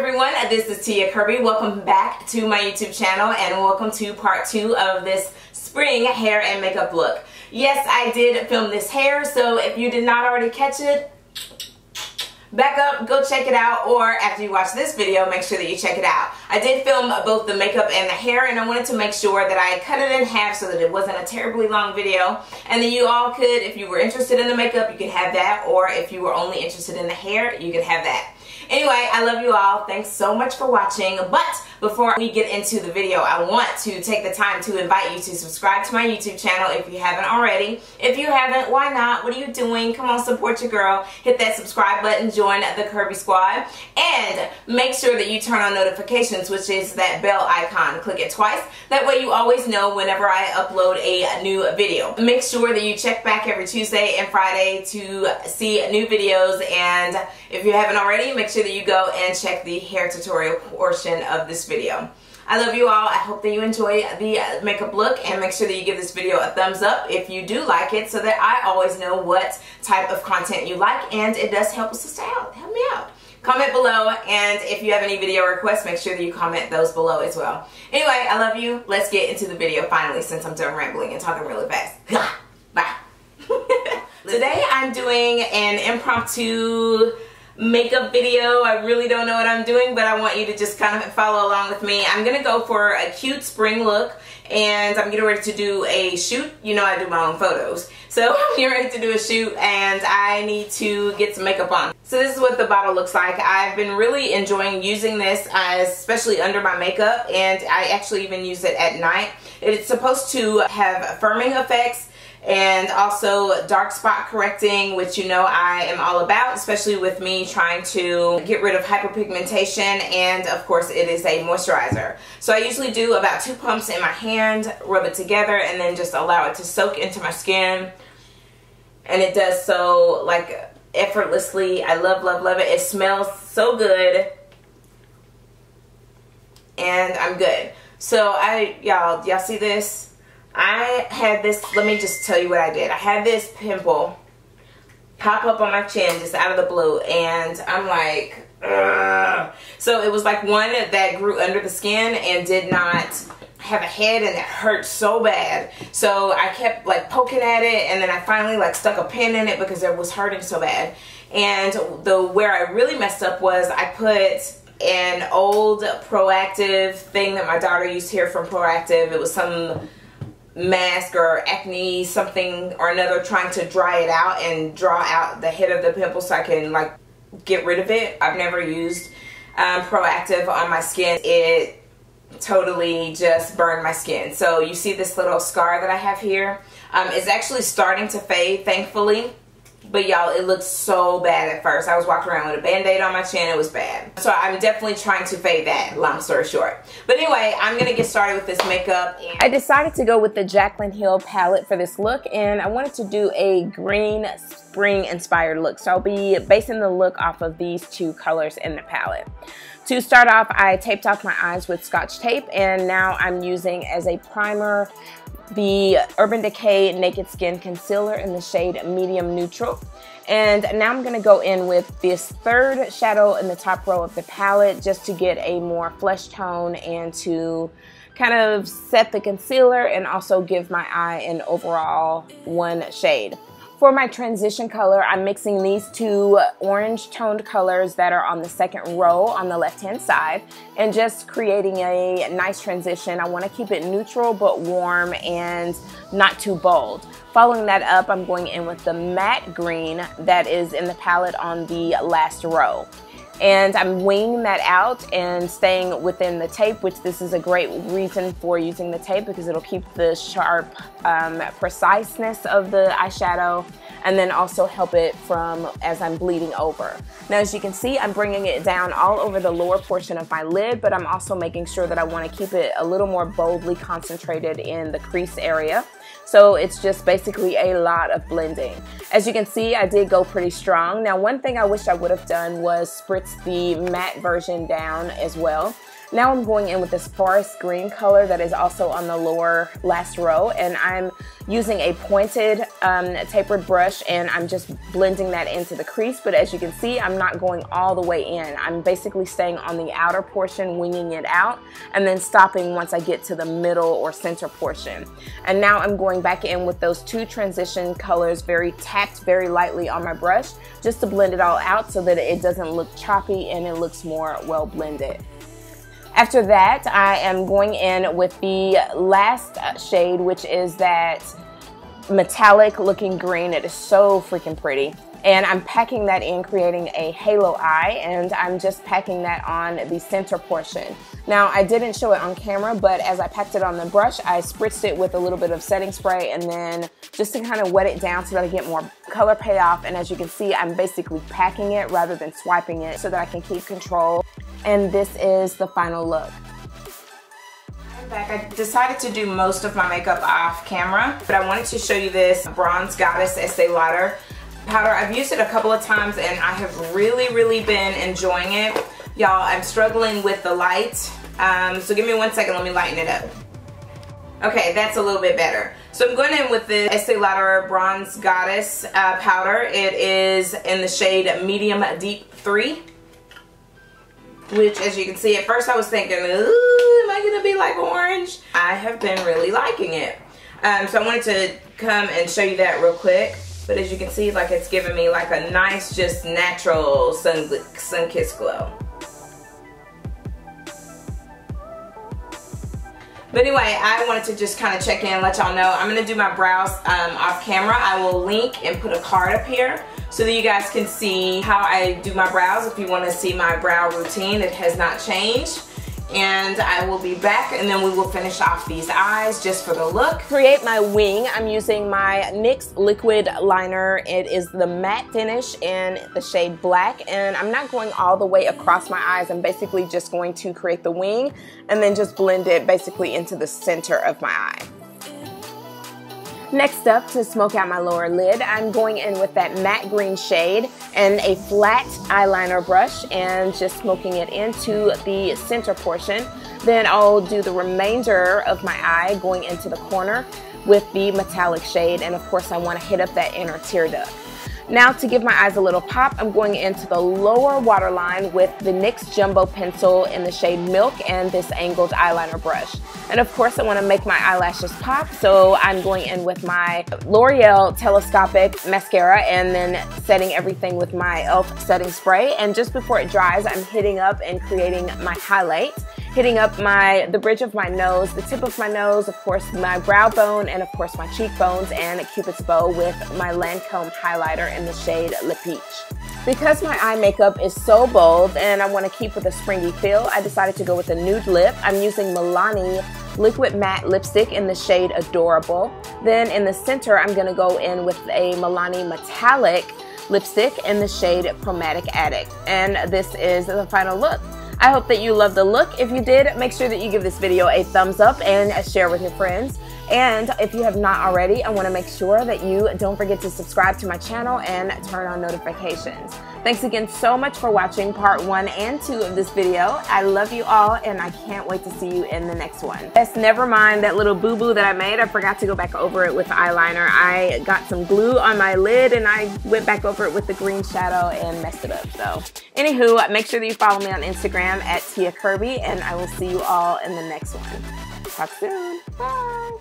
everyone, this is Tia Kirby. Welcome back to my YouTube channel and welcome to part 2 of this spring hair and makeup look. Yes, I did film this hair, so if you did not already catch it, back up, go check it out, or after you watch this video, make sure that you check it out. I did film both the makeup and the hair, and I wanted to make sure that I cut it in half so that it wasn't a terribly long video, and then you all could, if you were interested in the makeup, you could have that, or if you were only interested in the hair, you could have that. Anyway, I love you all. Thanks so much for watching. But before we get into the video, I want to take the time to invite you to subscribe to my YouTube channel if you haven't already. If you haven't, why not? What are you doing? Come on, support your girl. Hit that subscribe button, join the Kirby squad, and make sure that you turn on notifications, which is that bell icon. Click it twice. That way you always know whenever I upload a new video. Make sure that you check back every Tuesday and Friday to see new videos, and if you haven't already, make sure that you go and check the hair tutorial portion of this video. I love you all. I hope that you enjoy the makeup look, and make sure that you give this video a thumbs up if you do like it, so that I always know what type of content you like, and it does help us out. Help me out. Comment below, and if you have any video requests, make sure that you comment those below as well. Anyway, I love you. Let's get into the video finally, since I'm done rambling and talking really fast. Bye. Today I'm doing an impromptu makeup video. I really don't know what I'm doing, but I want you to just kind of follow along with me. I'm gonna go for a cute spring look, and I'm getting ready to do a shoot. You know I do my own photos, so I'm getting ready to do a shoot and I need to get some makeup on. So this is what the bottle looks like. I've been really enjoying using this, especially under my makeup, and I actually even use it at night. It's supposed to have firming effects and also dark spot correcting, which you know I am all about, especially with me trying to get rid of hyperpigmentation, and of course it is a moisturizer. So I usually do about 2 pumps in my hand, rub it together, and then just allow it to soak into my skin, and it does so like effortlessly. I love, love, love it. It smells so good, and I'm good. So y'all see this? I had this, let me just tell you what I did. I had this pimple pop up on my chin just out of the blue, and I'm like, ugh. So it was like one that grew under the skin and did not have a head, and it hurt so bad. So I kept like poking at it, and then I finally like stuck a pin in it because it was hurting so bad. And where I really messed up was I put an old Proactive thing that my daughter used here from Proactive. It was some mask or acne something or another, trying to dry it out and draw out the head of the pimple so I can like get rid of it. I've never used Proactive on my skin. It totally just burned my skin. So you see this little scar that I have here? It's actually starting to fade, thankfully. But y'all, it looked so bad at first. I was walking around with a band-aid on my chin. It was bad. So I'm definitely trying to fade that, long story short. But anyway, I'm going to get started with this makeup. I decided to go with the Jaclyn Hill palette for this look, and I wanted to do a green spring inspired look. So I'll be basing the look off of these 2 colors in the palette. To start off, I taped off my eyes with Scotch tape, and now I'm using as a primer the Urban Decay Naked Skin Concealer in the shade Medium Neutral. And now I'm going to go in with this 3rd shadow in the top row of the palette, just to get a more flesh tone and to kind of set the concealer and also give my eye an overall 1 shade. For my transition color, I'm mixing these 2 orange toned colors that are on the 2nd row on the left hand side, and just creating a nice transition. I want to keep it neutral but warm and not too bold. Following that up, I'm going in with the matte green that is in the palette on the last row. And I'm winging that out and staying within the tape, which this is a great reason for using the tape, because it'll keep the sharp preciseness of the eyeshadow, and then also help it from as I'm bleeding over. Now, as you can see, I'm bringing it down all over the lower portion of my lid, but I'm also making sure that I want to keep it a little more boldly concentrated in the crease area. So it's just basically a lot of blending. As you can see, I did go pretty strong. Now, one thing I wish I would have done was spritz the matte version down as well. Now I'm going in with this forest green color that is also on the lower last row, and I'm using a pointed tapered brush, and I'm just blending that into the crease. But as you can see, I'm not going all the way in. I'm basically staying on the outer portion, winging it out, and then stopping once I get to the middle or center portion. And now I'm going back in with those two transition colors, tapped very lightly on my brush, just to blend it all out so that it doesn't look choppy and it looks more well blended. After that, I am going in with the last shade, which is that metallic looking green. It is so freaking pretty. And I'm packing that in, creating a halo eye, and I'm just packing that on the center portion. Now, I didn't show it on camera, but as I packed it on the brush, I spritzed it with a little bit of setting spray, and then just to kind of wet it down so that I get more color payoff. And as you can see, I'm basically packing it rather than swiping it so that I can keep control. And this is the final look. I'm back. I decided to do most of my makeup off camera, but I wanted to show you this Bronze Goddess Estee Lauder powder. I've used it a couple of times and I have really been enjoying it. Y'all, I'm struggling with the light, so give me 1 second, let me lighten it up. Okay, that's a little bit better. So I'm going in with the Estee Lauder Bronze Goddess powder. It is in the shade Medium Deep 3. Which, as you can see, at first I was thinking, ooh, am I going to be like orange? I have been really liking it. So I wanted to come and show you that real quick. But as you can see, like, it's giving me like a nice, just natural sun-kissed glow. But anyway, I wanted to just kind of check in and let y'all know I'm going to do my brows off camera. I will link and put a card up here so that you guys can see how I do my brows. If you want to see my brow routine, it has not changed. And I will be back, and then we will finish off these eyes just for the look. Create my wing, I'm using my NYX liquid liner. It is the matte finish in the shade black, and I'm not going all the way across my eyes. I'm basically just going to create the wing and then just blend it basically into the center of my eye. Next up, to smoke out my lower lid, I'm going in with that matte green shade and a flat eyeliner brush and just smoking it into the center portion. Then I'll do the remainder of my eye going into the corner with the metallic shade, and of course I want to hit up that inner tear duct. Now, to give my eyes a little pop, I'm going into the lower waterline with the NYX Jumbo Pencil in the shade Milk and this angled eyeliner brush. And of course, I want to make my eyelashes pop, so I'm going in with my L'Oreal Telescopic Mascara and then setting everything with my e.l.f. setting spray. And just before it dries, I'm hitting up and creating my highlight, hitting up the bridge of my nose, the tip of my nose, of course my brow bone, and of course my cheekbones, and a Cupid's bow with my Lancome highlighter in the shade Le Peach. Because my eye makeup is so bold and I want to keep with a springy feel, I decided to go with a nude lip. I'm using Milani Liquid Matte Lipstick in the shade Adorable. Then in the center, I'm going to go in with a Milani Metallic lipstick in the shade Chromatic Addict. And this is the final look. I hope that you love the look. If you did, make sure that you give this video a thumbs up and share with your friends. And if you have not already, I want to make sure that you don't forget to subscribe to my channel and turn on notifications. Thanks again so much for watching part 1 and 2 of this video. I love you all, and I can't wait to see you in the next one. Yes, never mind that little boo-boo that I made. I forgot to go back over it with eyeliner. I got some glue on my lid and I went back over it with the green shadow and messed it up. So anywho, make sure that you follow me on Instagram at Tia Kirby, and I will see you all in the next one. Talk soon. Bye.